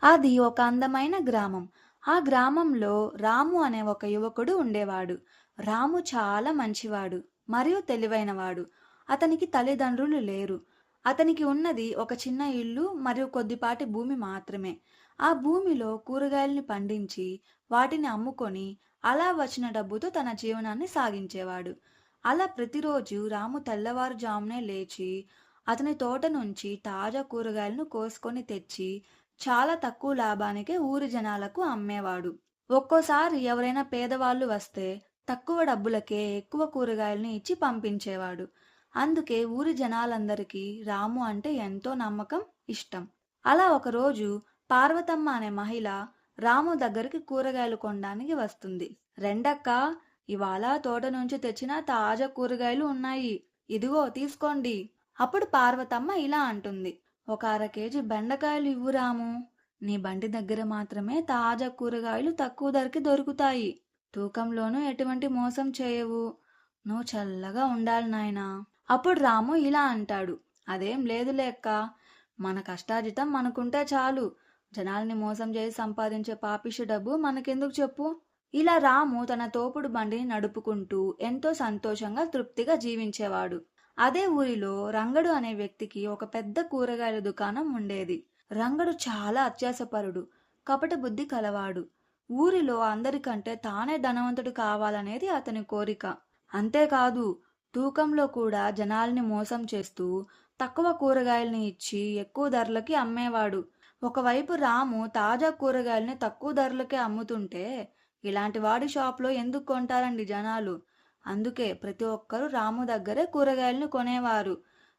అది ఒక అందమైన గ్రామం. ఆ గ్రామంలో రాము అనే ఒక యువకుడు ఉండేవాడు. రాము చాలా మంచివాడు మరియు తెలివైనవాడు. అతనికి తల్లిదండ్రులు లేరు. అతనికి ఉన్నది ఒక చిన్న ఇల్లు మరియు కొద్దిపాటి భూమి మాత్రమే. ఆ భూమిలో కూరగాయల్ని పండించి వాటిని అమ్ముకొని అలా వచ్చిన డబ్బుతో తన జీవనాన్ని సాగించేవాడు. అలా ప్రతిరోజు రాము తెల్లవారుజామునే లేచి అతని తోట నుంచి తాజా కూరగాయలను కోసుకొని తెచ్చి చాలా తక్కువ లాభానికే ఊరి జనాలకు అమ్మేవాడు. ఒక్కోసారి ఎవరైనా పేదవాళ్ళు వస్తే తక్కువ డబ్బులకే ఎక్కువ కూరగాయల్ని ఇచ్చి పంపించేవాడు. అందుకే ఊరి జనాలందరికీ రాము అంటే ఎంతో నమ్మకం, ఇష్టం. అలా ఒకరోజు పార్వతమ్మ అనే మహిళ రాము దగ్గరికి కూరగాయలు కొనడానికి వస్తుంది. "రెండక్క, ఇవాళ తోట నుంచి తెచ్చిన తాజా కూరగాయలు ఉన్నాయి. ఇదిగో తీసుకోండి." అప్పుడు పార్వతమ్మ ఇలా అంటుంది, "ఒక అర కేజీ బెండకాయలు ఇవ్వు రాము. నీ బండి దగ్గర మాత్రమే తాజా కూరగాయలు తక్కువ ధరకి దొరుకుతాయి. తూకంలోనూ ఎటువంటి మోసం చేయవు. నువ్వు చల్లగా ఉండాలి నాయనా." అప్పుడు రాము ఇలా అంటాడు, "అదేం లేదులే అక్క. మన కష్టార్జితం మనకుంటే చాలు. జనాల్ని మోసం చేసి సంపాదించే పాపిష్టి డబ్బు మనకెందుకు చెప్పు." ఇలా రాము తన తోపుడు బండిని నడుపుకుంటూ ఎంతో సంతోషంగా, తృప్తిగా జీవించేవాడు. అదే ఊరిలో రంగడు అనే వ్యక్తికి ఒక పెద్ద కూరగాయల దుకాణం ఉండేది. రంగడు చాలా అత్యాశపరుడు, కపట బుద్ధి కలవాడు. ఊరిలో అందరికంటే తానే ధనవంతుడు కావాలనేది అతని కోరిక. అంతేకాదు, తూకంలో కూడా జనాల్ని మోసం చేస్తూ తక్కువ కూరగాయల్ని ఇచ్చి ఎక్కువ ధరలకి అమ్మేవాడు. ఒకవైపు రాము తాజా కూరగాయల్ని తక్కువ ధరలకే అమ్ముతుంటే ఇలాంటి వాడి షాప్లో ఎందుకు కొంటారండి జనాలు? అందుకే ప్రతి ఒక్కరూ రాము దగ్గరే కూరగాయలను కొనేవారు.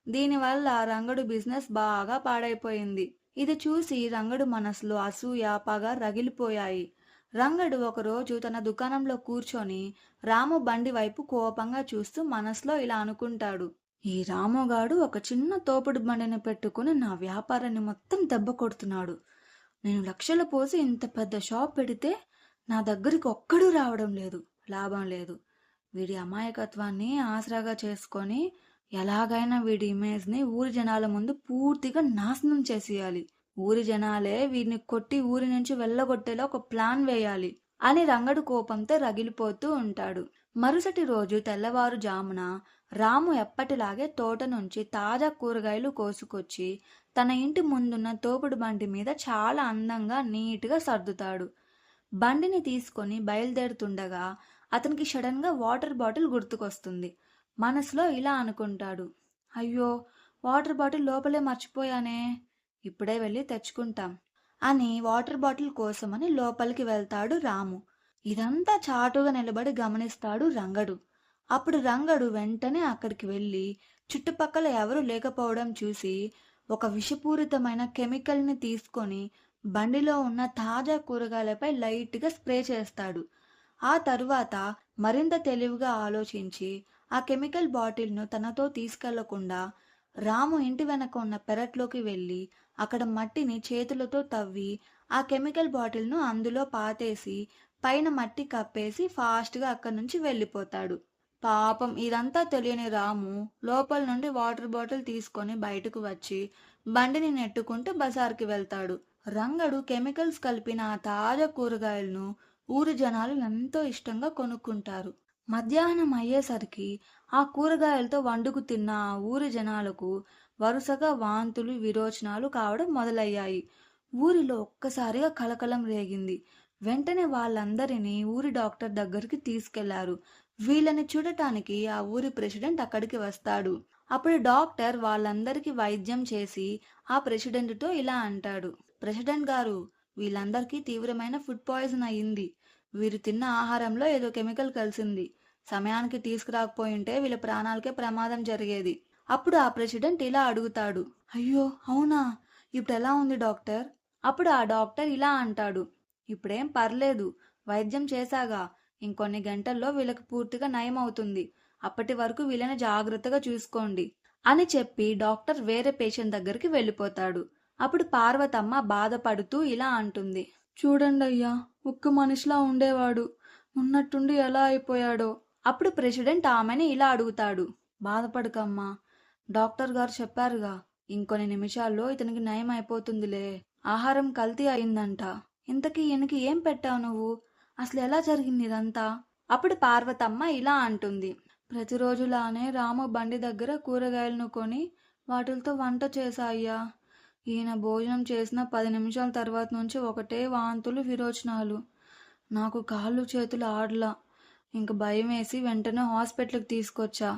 దీనివల్ల రంగడు బిజినెస్ బాగా పాడైపోయింది. ఇది చూసి రంగడు మనసులో అసూయ, పగ రగిలిపోయాయి. రంగడు ఒకరోజు తన దుకాణంలో కూర్చొని రాము బండి వైపు కోపంగా చూస్తూ మనసులో ఇలా అనుకుంటాడు, "ఈ రాముగాడు ఒక చిన్న తోపుడు బండిని పెట్టుకుని నా వ్యాపారాన్ని మొత్తం దెబ్బ కొడుతున్నాడు. నేను లక్షలు పోసి ఇంత పెద్ద షాప్ పెడితే నా దగ్గరికి ఒక్కడూ రావడం లేదు. లాభం లేదు. వీడి అమాయకత్వాన్ని ఆసరాగా చేసుకొని ఎలాగైనా వీడి ఇమేజ్ని ఊరి జనాల ముందు పూర్తిగా నాశనం చేసేయాలి. ఊరి జనాలే వీడిని కొట్టి ఊరి నుంచి వెళ్ళగొట్టేలా ఒక ప్లాన్ వేయాలి" అని రంగడు కోపంతో రగిలిపోతూ ఉంటాడు. మరుసటి రోజు తెల్లవారుజామున రాము ఎప్పటిలాగే తోట నుంచి తాజా కూరగాయలు కోసుకొచ్చి తన ఇంటి ముందున్న తోపుడు బండి మీద చాలా అందంగా, నీట్గా సర్దుతాడు. బండిని తీసుకొని బయలుదేరుతుండగా అతనికి సడన్గా వాటర్ బాటిల్ గుర్తుకొస్తుంది. మనసులో ఇలా అనుకుంటాడు, "అయ్యో, వాటర్ బాటిల్ లోపలే మర్చిపోయానే. ఇప్పుడే వెళ్ళి తెచ్చుకుంటాం" అని వాటర్ బాటిల్ కోసమని లోపలికి వెళ్తాడు రాము. ఇదంతా చాటుగా నిలబడి గమనిస్తాడు రంగడు. అప్పుడు రంగడు వెంటనే అక్కడికి వెళ్ళి చుట్టుపక్కల ఎవరూ లేకపోవడం చూసి ఒక విషపూరితమైన కెమికల్ని తీసుకొని బండిలో ఉన్న తాజా కూరగాయలపై లైట్గా స్ప్రే చేస్తాడు. ఆ తరువాత మరింత తెలివిగా ఆలోచించి ఆ కెమికల్ బాటిల్ను తనతో తీసుకెళ్లకుండా రాము ఇంటి వెనక ఉన్న పెరట్లోకి వెళ్ళి అక్కడ మట్టిని చేతులతో తవ్వి ఆ కెమికల్ బాటిల్ను అందులో పాతేసి పైన మట్టి కప్పేసి ఫాస్ట్గా అక్కడి నుంచి వెళ్ళిపోతాడు. పాపం ఇదంతా తెలియని రాము లోపల నుండి వాటర్ బాటిల్ తీసుకొని బయటకు వచ్చి బండిని నెట్టుకుంటూ బజార్కి వెళ్తాడు. రంగడు కెమికల్స్ కలిపిన ఆ తాజా కూరగాయలను ఊరి జనాలు ఎంతో ఇష్టంగా కొనుక్కుంటారు. మధ్యాహ్నం అయ్యేసరికి ఆ కూరగాయలతో వండుకు తిన్న ఆ ఊరి జనాలకు వరుసగా వాంతులు, విరోచనాలు కావడం మొదలయ్యాయి. ఊరిలో ఒక్కసారిగా కలకలం రేగింది. వెంటనే వాళ్ళందరినీ ఊరి డాక్టర్ దగ్గరికి తీసుకెళ్లారు. వీళ్ళని చూడటానికి ఆ ఊరి ప్రెసిడెంట్ అక్కడికి వస్తాడు. అప్పుడు డాక్టర్ వాళ్ళందరికీ వైద్యం చేసి ఆ ప్రెసిడెంట్తో ఇలా అంటాడు, "ప్రెసిడెంట్ గారు, వీళ్ళందరికీ తీవ్రమైన ఫుడ్ పాయిజన్ అయ్యింది. వీరు తిన్న ఆహారంలో ఏదో కెమికల్ కలిసింది. సమయానికి తీసుకురాకపోయింటే వీళ్ళ ప్రాణాలకే ప్రమాదం జరిగేది." అప్పుడు ఆ ప్రెసిడెంట్ ఇలా అడుగుతాడు, "అయ్యో అవునా? ఇప్పుడు ఎలా ఉంది డాక్టర్?" అప్పుడు ఆ డాక్టర్ ఇలా అంటాడు, "ఇప్పుడేం పర్లేదు. వైద్యం చేశాగా. ఇంకొన్ని గంటల్లో వీళ్ళకి పూర్తిగా నయం అవుతుంది. అప్పటి వరకు వీళ్ళని జాగ్రత్తగా చూసుకోండి" అని చెప్పి డాక్టర్ వేరే పేషెంట్ దగ్గరికి వెళ్ళిపోతాడు. అప్పుడు పార్వతమ్మ బాధపడుతూ ఇలా అంటుంది, "చూడండయ్యా, ఒక్క మనిషిలా ఉండేవాడు. ఉన్నట్టుండి ఎలా అయిపోయాడో." అప్పుడు ప్రెసిడెంట్ ఆమెని ఇలా అడుగుతాడు, "బాధపడకమ్మా. డాక్టర్ గారు చెప్పారుగా, ఇంకొన్ని నిమిషాల్లో ఇతనికి నయం అయిపోతుందిలే. ఆహారం కల్తీ అయిందంట. ఇంతకీ ఈయనకి ఏం పెట్టావు నువ్వు? అసలు ఎలా జరిగింది ఇదంతా? అప్పుడు పార్వతమ్మ ఇలా అంటుంది. ప్రతిరోజులానే రాము బండి దగ్గర కూరగాయలను కొని వాటితో వంట చేశా అయ్యా. ఈయన భోజనం చేసిన 10 నిమిషాల తర్వాత నుంచి ఒకటే వాంతులు, విరోచనాలు. నాకు కాళ్ళు చేతులు ఆడలా. ఇంక భయం వేసి వెంటనే హాస్పిటల్కి తీసుకొచ్చా.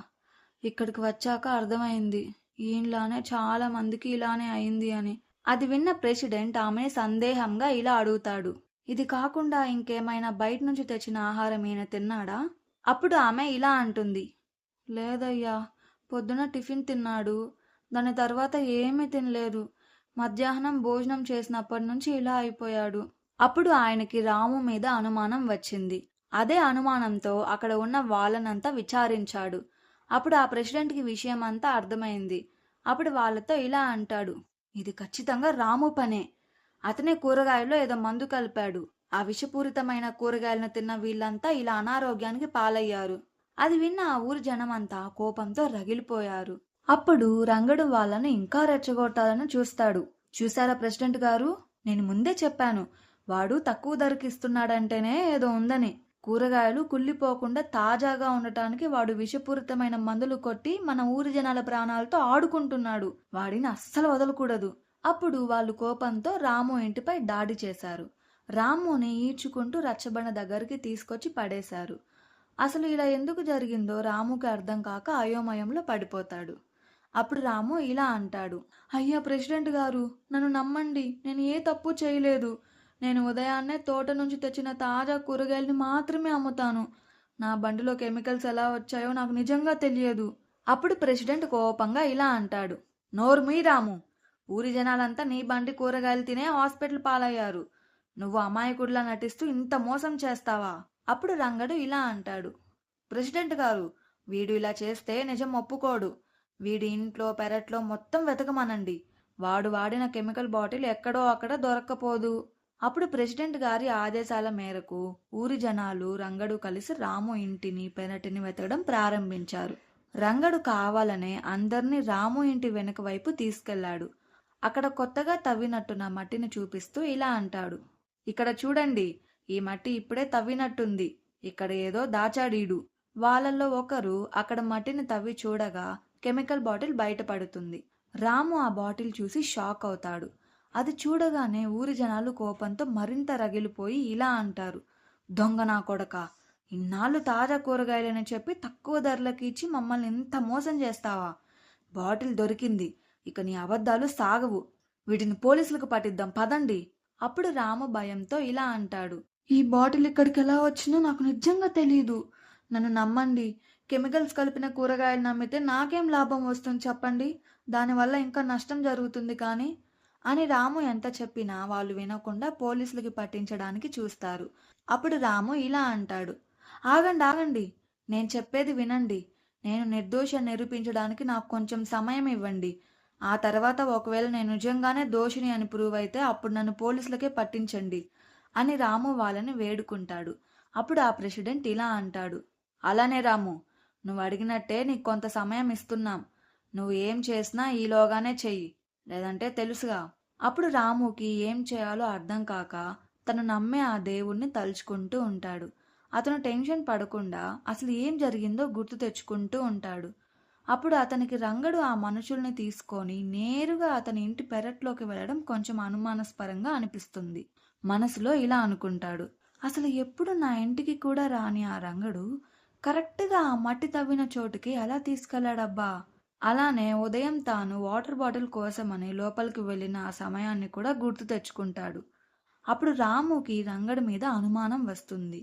ఇక్కడికి వచ్చాక అర్థమైంది ఈయనలానే చాలా మందికి ఇలానే అయింది అని. అది విన్న ప్రెసిడెంట్ ఆమెని సందేహంగా ఇలా అడుగుతాడు. ఇది కాకుండా ఇంకేమైనా బయట నుంచి తెచ్చిన ఆహారం ఈయన తిన్నాడా? అప్పుడు ఆమె ఇలా అంటుంది. లేదయ్యా, పొద్దున టిఫిన్ తిన్నాడు. దాని తర్వాత ఏమీ తినలేదు. మధ్యాహ్నం భోజనం చేసినప్పటి నుంచి ఇలా అయిపోయాడు. అప్పుడు ఆయనకి రాము మీద అనుమానం వచ్చింది. అదే అనుమానంతో అక్కడ ఉన్న వాళ్ళనంతా విచారించాడు. అప్పుడు ఆ ప్రెసిడెంట్కి విషయం అంతా అర్థమైంది. అప్పుడు వాళ్ళతో ఇలా అంటాడు. ఇది ఖచ్చితంగా రాము పనే. అతనే కూరగాయల్లో ఏదో మందు కలిపాడు. ఆ విషపూరితమైన కూరగాయలను తిన్న వీళ్ళంతా ఇలా అనారోగ్యానికి పాలయ్యారు. అది విన్న ఆ ఊరి జనమంతా కోపంతో రగిలిపోయారు. అప్పుడు రంగడు వాళ్ళను ఇంకా రెచ్చగొట్టాలని చూస్తాడు. చూసారా ప్రెసిడెంట్ గారు, నేను ముందే చెప్పాను. వాడు తక్కువ ధరకి ఇస్తున్నాడంటేనే ఏదో ఉందని. కూరగాయలు కుళ్ళిపోకుండా తాజాగా ఉండటానికి వాడు విషపూరితమైన మందులు కొట్టి మన ఊరి జనాల ప్రాణాలతో ఆడుకుంటున్నాడు. వాడిని అస్సలు వదలకూడదు. అప్పుడు వాళ్ళు కోపంతో రాము ఇంటిపై దాడి చేశారు. రాముని ఈడ్చుకుంటూ రచ్చబండ దగ్గరికి తీసుకొచ్చి పడేశారు. అసలు ఇలా ఎందుకు జరిగిందో రాముకి అర్థం కాక అయోమయంలో పడిపోతాడు. అప్పుడు రాము ఇలా అంటాడు. అయ్యా ప్రెసిడెంట్ గారు, నన్ను నమ్మండి. నేను ఏ తప్పు చేయలేదు. నేను ఉదయాన్నే తోట నుంచి తెచ్చిన తాజా కూరగాయలని మాత్రమే అమ్ముతాను. నా బండిలో కెమికల్స్ ఎలా వచ్చాయో నాకు నిజంగా తెలియదు. అప్పుడు ప్రెసిడెంట్ కోపంగా ఇలా అంటాడు. నోరు మీ రాము, ఊరి జనాలంతా నీ బండి కూరగాయలు తినే హాస్పిటల్ పాలయ్యారు. నువ్వు అమాయకుడిలా నటిస్తూ ఇంత మోసం చేస్తావా? అప్పుడు రంగడు ఇలా అంటాడు. ప్రెసిడెంట్ గారు, వీడు ఇలా చేస్తే నిజం ఒప్పుకోడు. వీడి ఇంట్లో పెరట్లో మొత్తం వెతకమనండి. వాడు వాడిన కెమికల్ బాటిల్ ఎక్కడో అక్కడ దొరక్కపోదు. అప్పుడు ప్రెసిడెంట్ గారి ఆదేశాల మేరకు ఊరి జనాలు రంగడు కలిసి రాము ఇంటిని పెరటిని వెతకడం ప్రారంభించారు. రంగడు కావాలనే అందర్నీ రాము ఇంటి వెనుక వైపు తీసుకెళ్లాడు. అక్కడ కొత్తగా తవ్వినట్టున్న మట్టిని చూపిస్తూ ఇలా అంటాడు. ఇక్కడ చూడండి, ఈ మట్టి ఇప్పుడే తవ్వినట్టుంది. ఇక్కడ ఏదో దాచాడీడు. వాళ్ళల్లో ఒకరు అక్కడ మట్టిని తవ్వి చూడగా కెమికల్ బాటిల్ బయటపడుతుంది. రాము ఆ బాటిల్ చూసి షాక్ అవుతాడు. అది చూడగానే ఊరి జనాలు కోపంతో మరింత రగిలిపోయి ఇలా అంటారు. దొంగ నా కొడక, ఇన్నాళ్ళు తాజా కూరగాయలని చెప్పి తక్కువ ధరలకి ఇచ్చి మమ్మల్ని ఇంత మోసం చేస్తావా? బాటిల్ దొరికింది. ఇక నీ అబద్ధాలు సాగవు. వీటిని పోలీసులకు పట్టిద్దాం పదండి. అప్పుడు రాము భయంతో ఇలా అంటాడు. ఈ బాటిల్ ఇక్కడికి ఎలా వచ్చినా నాకు నిజంగా తెలీదు. నన్ను నమ్మండి. కెమికల్స్ కలిపిన కూరగాయలు నమ్మితే నాకేం లాభం వస్తుంది చెప్పండి? దానివల్ల ఇంకా నష్టం జరుగుతుంది కానీ అని రాము ఎంత చెప్పినా వాళ్ళు వినకుండా పోలీసులకి పట్టించడానికి చూస్తారు. అప్పుడు రాము ఇలా అంటాడు. ఆగండి ఆగండి, నేను చెప్పేది వినండి. నేను నిర్దోషి నిరూపించడానికి నాకు కొంచెం సమయం ఇవ్వండి. ఆ తర్వాత ఒకవేళ నేను నిజంగానే దోషిని అని ప్రూవ్ అయితే అప్పుడు నన్ను పోలీసులకే పట్టించండి అని రాము వాళ్ళని వేడుకుంటాడు. అప్పుడు ఆ ప్రెసిడెంట్ ఇలా అంటాడు. అలానే రాము, నువ్వు అడిగినట్టే నీకు కొంత సమయం ఇస్తున్నాం. నువ్వు ఏం చేసినా ఈలోగానే చెయ్యి, లేదంటే తెలుసుగా. అప్పుడు రాముకి ఏం చేయాలో అర్థం కాక తను నమ్మే ఆ దేవుణ్ణి తలుచుకుంటూ ఉంటాడు. అతను టెన్షన్ పడకుండా అసలు ఏం జరిగిందో గుర్తు తెచ్చుకుంటూ ఉంటాడు. అప్పుడు అతనికి రంగడు ఆ మనుషుల్ని తీసుకొని నేరుగా అతని ఇంటి పెరట్లోకి వెళ్ళడం కొంచెం అనుమానాస్పదంగా అనిపిస్తుంది. మనసులో ఇలా అనుకుంటాడు. అసలు ఎప్పుడు నా ఇంటికి కూడా రాని ఆ రంగడు కరెక్ట్గా ఆ మట్టి తవ్విన చోటుకి ఎలా తీసుకెళ్లాడబ్బా? అలానే ఉదయం తాను వాటర్ బాటిల్ కోసమని లోపలికి వెళ్ళిన ఆ సమయాన్ని కూడా గుర్తు తెచ్చుకుంటాడు. అప్పుడు రాముకి రంగడి మీద అనుమానం వస్తుంది.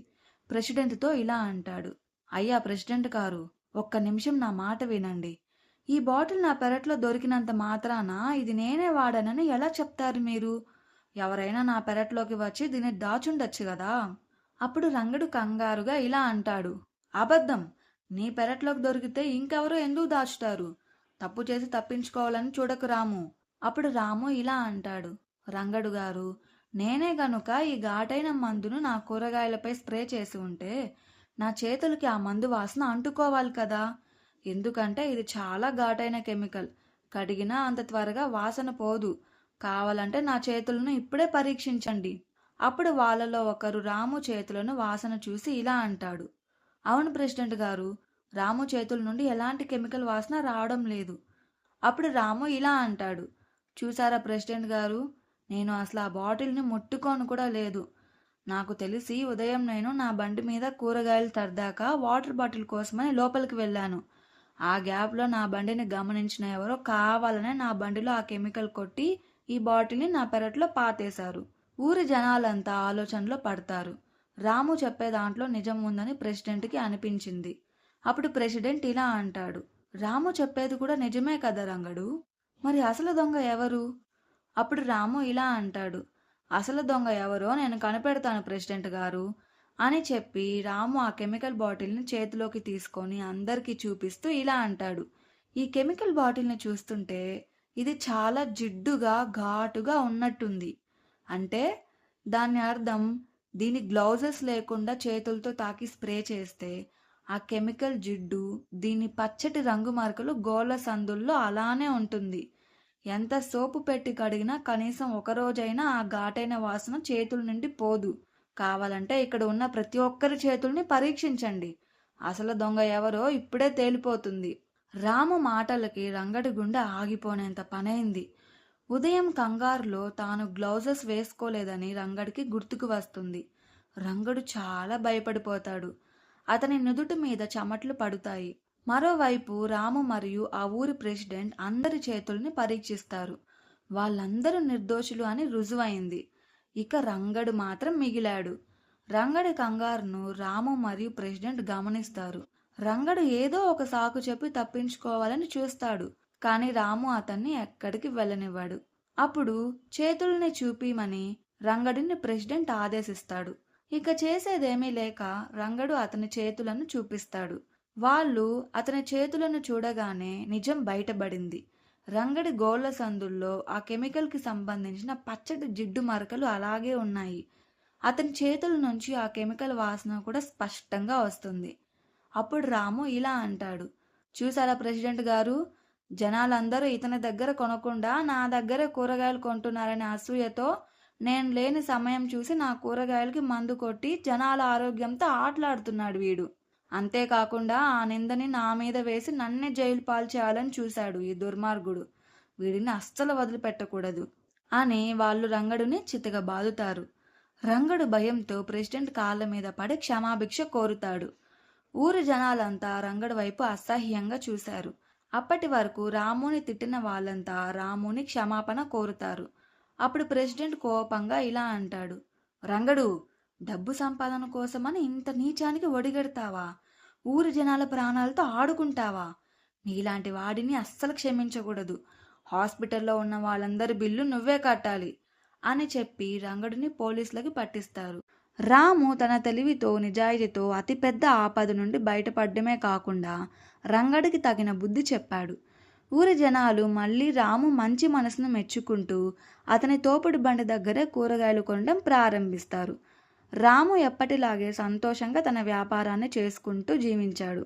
ప్రెసిడెంట్తో ఇలా అంటాడు. అయ్యా ప్రెసిడెంట్ గారు, ఒక్క నిమిషం నా మాట వినండి. ఈ బాటిల్ నా పెరట్లో దొరికినంత మాత్రాన ఇది నేనే వాడానని ఎలా చెప్తారు మీరు? ఎవరైనా నా పెరట్లోకి వచ్చి దీన్ని దాచుండొచ్చు కదా. అప్పుడు రంగడు కంగారుగా ఇలా అంటాడు. అబద్ధం. నీ పెరట్లోకి దొరికితే ఇంకెవరో ఎందుకు దాచుతారు? తప్పు చేసి తప్పించుకోవాలని చూడకు రాము. అప్పుడు రాము ఇలా అంటాడు. రంగడు గారు, నేనే గనుక ఈ ఘాటైన మందును నా కూరగాయలపై స్ప్రే చేసి ఉంటే నా చేతులకి ఆ మందు వాసన అంటుకోవాలి కదా. ఎందుకంటే ఇది చాలా ఘాటైన కెమికల్. కడిగినా అంత త్వరగా వాసన పోదు. కావాలంటే నా చేతులను ఇప్పుడే పరీక్షించండి. అప్పుడు వాళ్ళలో ఒకరు రాము చేతులను వాసన చూసి ఇలా అంటాడు. అవును ప్రెసిడెంట్ గారు, రాము చేతుల నుండి ఎలాంటి కెమికల్ వాసన రావడం లేదు. అప్పుడు రాము ఇలా అంటాడు. చూసారా ప్రెసిడెంట్ గారు, నేను అసలు ఆ బాటిల్ని ముట్టుకోను కూడా లేదు. నాకు తెలిసి ఉదయం నేను నా బండి మీద కూరగాయలు తరదాకా వాటర్ బాటిల్ కోసమని లోపలికి వెళ్ళాను. ఆ గ్యాప్లో నా బండిని గమనించిన ఎవరో కావాలనే నా బండిలో ఆ కెమికల్ కొట్టి ఈ బాటిల్ని నా పెరట్లో పాతేశారు. ఊరి జనాలంతా ఆలోచనలో పడతారు. రాము చెప్పే దాంట్లో నిజం ఉందని ప్రెసిడెంట్కి అనిపించింది. అప్పుడు ప్రెసిడెంట్ ఇలా అంటాడు. రాము చెప్పేది కూడా నిజమే కదా రంగడు, మరి అసలు దొంగ ఎవరు? అప్పుడు రాము ఇలా అంటాడు. అసలు దొంగ ఎవరో నేను కనిపెడతాను ప్రెసిడెంట్ గారు అని చెప్పి రాము ఆ కెమికల్ బాటిల్ని చేతిలోకి తీసుకొని అందరికీ చూపిస్తూ ఇలా అంటాడు. ఈ కెమికల్ బాటిల్ని చూస్తుంటే ఇది చాలా జిడ్డుగా ఘాటుగా ఉన్నట్టుంది. అంటే దాని అర్థం దీని గ్లౌజెస్ లేకుండా చేతులతో తాకి స్ప్రే చేస్తే ఆ కెమికల్ జిడ్డు దీని పచ్చటి రంగు మార్కలు గోళ్ళ సందుల్లో అలానే ఉంటుంది. ఎంత సోపు పెట్టి కడిగినా కనీసం ఒక రోజైనా ఆ ఘాటైన వాసన చేతుల నుండి పోదు. కావాలంటే ఇక్కడ ఉన్న ప్రతి ఒక్కరి చేతుల్ని పరీక్షించండి. అసలు దొంగ ఎవరో ఇప్పుడే తేలిపోతుంది. రాము మాటలకి రంగడి గుండె ఆగిపోనేంత పనైంది. ఉదయం కంగారులో తాను గ్లౌజెస్ వేసుకోలేదని రంగడికి గుర్తుకు వస్తుంది. రంగడు చాలా భయపడిపోతాడు. అతని నుదుటి మీద చెమట్లు పడుతాయి. మరోవైపు రాము మరియు ఆ ఊరి ప్రెసిడెంట్ అందరి చేతుల్ని పరీక్షిస్తారు. వాళ్ళందరూ నిర్దోషులు అని రుజువైంది. ఇక రంగడు మాత్రం మిగిలాడు. రంగడి కంగారును రాము మరియు ప్రెసిడెంట్ గమనిస్తారు. రంగడు ఏదో ఒక సాకు చెప్పి తప్పించుకోవాలని చూస్తాడు. కానీ రాము అతన్ని ఎక్కడికి వెళ్ళనివ్వడు. అప్పుడు చేతుల్ని చూపిమని రంగడిని ప్రెసిడెంట్ ఆదేశిస్తాడు. ఇక చేసేదేమీ లేక రంగడు అతని చేతులను చూపిస్తాడు. వాళ్ళు అతని చేతులను చూడగానే నిజం బయటపడింది. రంగడి గోళ్ల సందుల్లో ఆ కెమికల్కి సంబంధించిన పచ్చటి జిడ్డు మరకలు అలాగే ఉన్నాయి. అతని చేతుల నుంచి ఆ కెమికల్ వాసన కూడా స్పష్టంగా వస్తుంది. అప్పుడు రాము ఇలా అంటాడు. చూసారా ప్రెసిడెంట్ గారు, జనాలందరూ ఇతని దగ్గర కొనకుండా నా దగ్గర కూరగాయలు కొంటున్నారనే అసూయతో నేను లేని సమయం చూసి నా కూరగాయలకి మందు కొట్టి జనాల ఆరోగ్యంతో ఆటలాడుతున్నాడు వీడు. అంతేకాకుండా ఆ నిందని నా మీద వేసి నన్నే జైలు పాలు చేయాలని చూశాడు ఈ దుర్మార్గుడు. వీడిని అస్సలు వదిలిపెట్టకూడదు అని వాళ్ళు రంగడుని చితకబాదుతారు. రంగడు భయంతో ప్రెసిడెంట్ కాళ్ళ మీద పడి క్షమాభిక్ష కోరుతాడు. ఊరి జనాలంతా రంగడు వైపు అసహ్యంగా చూశారు. అప్పటి వరకు రాముని తిట్టిన వాళ్ళంతా రాముని క్షమాపణ కోరుతారు. అప్పుడు ప్రెసిడెంట్ కోపంగా ఇలా అంటాడు. రంగడు, డబ్బు సంపాదన కోసమని ఇంత నీచానికి ఒడిగడతావా? ఊరి జనాల ప్రాణాలతో ఆడుకుంటావా? నీలాంటి వాడిని అస్సలు క్షమించకూడదు. హాస్పిటల్లో ఉన్న వాళ్ళందరి బిల్లు నువ్వే కట్టాలి అని చెప్పి రంగడిని పోలీసులకి పట్టిస్తారు. రాము తన తెలివితో నిజాయితీతో అతిపెద్ద ఆపద నుండి బయటపడమే కాకుండా రంగడికి తగిన బుద్ధి చెప్పాడు. ఊరి జనాలు మళ్ళీ రాము మంచి మనసును మెచ్చుకుంటూ అతని తోపుడు బండి దగ్గరే కూరగాయలు కొనడం ప్రారంభిస్తారు. రాము ఎప్పటిలాగే సంతోషంగా తన వ్యాపారాన్ని చేసుకుంటూ జీవించాడు.